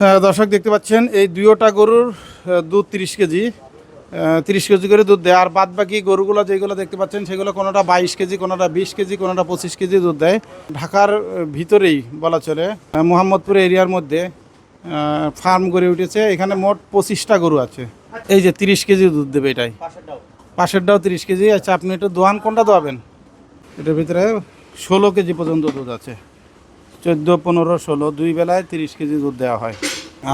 দর্শক দেখতে পাচ্ছেন এই দুইটা গরুর দুধ 30 কেজি 30 কেজি করে দুধ দেয়। আর বাদ বাকি গরুগুলো যেগুলো দেখতে পাচ্ছেন সেগুলো কোনোটা 22 কেজি, কোনোটা 20 কেজি, কোনোটা 25 কেজি দুধ দেয়। ঢাকার ভিতরেই বলা চলে মোহাম্মদপুর এরিয়ার মধ্যে ফার্ম গড়ে উঠেছে। এখানে মোট 25টা গরু আছে। এই যে 30 কেজি দুধ দেবে এটাই, পাশেরটাও 30 কেজি। আচ্ছা, আপনি একটু দোয়ান কোনটা দোয়াবেন? এটার ভিতরে 16 কেজি পর্যন্ত দুধ আছে, 14, 15, 16 দুই বেলায় 30 কেজি দুধ দেওয়া হয়।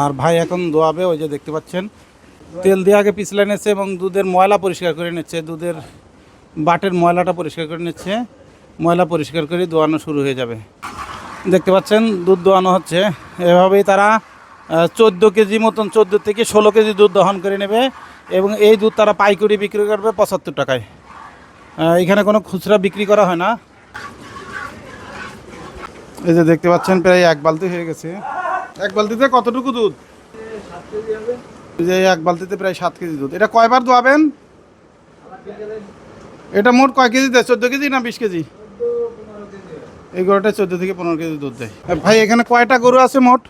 আর ভাই এখন দোয়াবে, ওই যে দেখতে পাচ্ছেন তেল দিয়ে আগে পিছলে নিচ্ছে এবং দুধের ময়লা পরিষ্কার করে নিচ্ছে, দুধের বাটের ময়লাটা পরিষ্কার করে নিচ্ছে। ময়লা পরিষ্কার করে দোয়ানো শুরু হয়ে যাবে। দেখতে পাচ্ছেন দুধ দোয়ানো হচ্ছে। এভাবেই তারা 14 কেজি মতন, 14 থেকে 16 কেজি দুধ দহন করে নেবে এবং এই দুধ তারা পাইকারি বিক্রি করবে 75 টাকায়। এখানে কোনো খুচরা বিক্রি করা হয় না। এই যে দেখতে পাচ্ছেন প্রায় 1 বালতি হয়ে গেছে। 1 বালতিতে কতটুকু দুধ? যে 1 বালতিতে প্রায় 7 কেজি দুধ। এটা কয়বার দোয়াবেন? এটা মোট কয় কেজি দেয়? 14 কেজি না 20 কেজি? এই গরুটা 14 থেকে 15 কেজি দুধ দেয়। ভাই এখানে কয়টা গরু আছে মোট?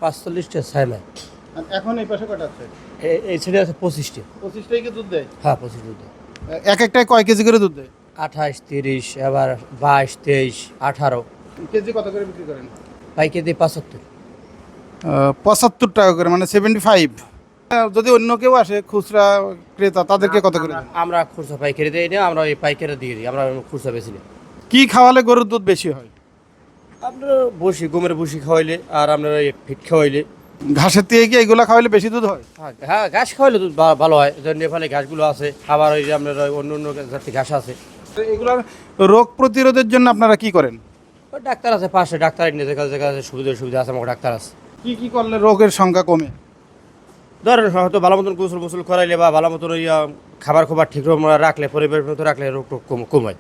45টা ছাইলা। এখন এই পাশে কয়টা আছে? এই সাইডে আছে 25টা। 25টাই কি দুধ দেয়? হ্যাঁ 25 দুধ। এক একটায় কয় কেজি করে দুধ দেয়? 28, 30, আবার 22, 23, 18। কেজি কত করে বিক্রি করেন? পাইকারি 75। 75 টাকা করে, মানে 75। যদি অন্য কেউ আসে খুচরা ক্রেতা, তাদেরকে কত করে দেন? আমরা খুচরা পাইকারি দিই না, আমরা এই পাইকারি দিয়ে দিই, আমরা খুচরা বেশি না। কি খাওয়ালে গরুর দুধ বেশি হয়? আপনার বসি, গমের বসি খাওয়াইলে আর আপনার এই ফিট খাওয়াইলে। ঘাসের থেকে কি এগুলো খাওয়ালে বেশি দুধ হয়? হ্যাঁ ঘাস খাওয়াইলে দুধ ভালো হয়। নেপালে ঘাসগুলো আছে, আবার ওই যে আপনার অন্য অন্য জাতির ঘাস আছে। এগুলোর রোগ প্রতিরোধের জন্য আপনারা কি করেন? ওই ডাক্তার আছে পাশে, ডাক্তার নিজের কাছে সুবিধা আছে, আমার ডাক্তার আছে। কি কি করলে রোগের সংখ্যা কমে? ধরেন হয়তো ভালো মতন গোসল করাইলে বা ভালো মতন ওই খাবার ঠিক রাখলে, পরিবেশ মতো রাখলে রোগ কমায়।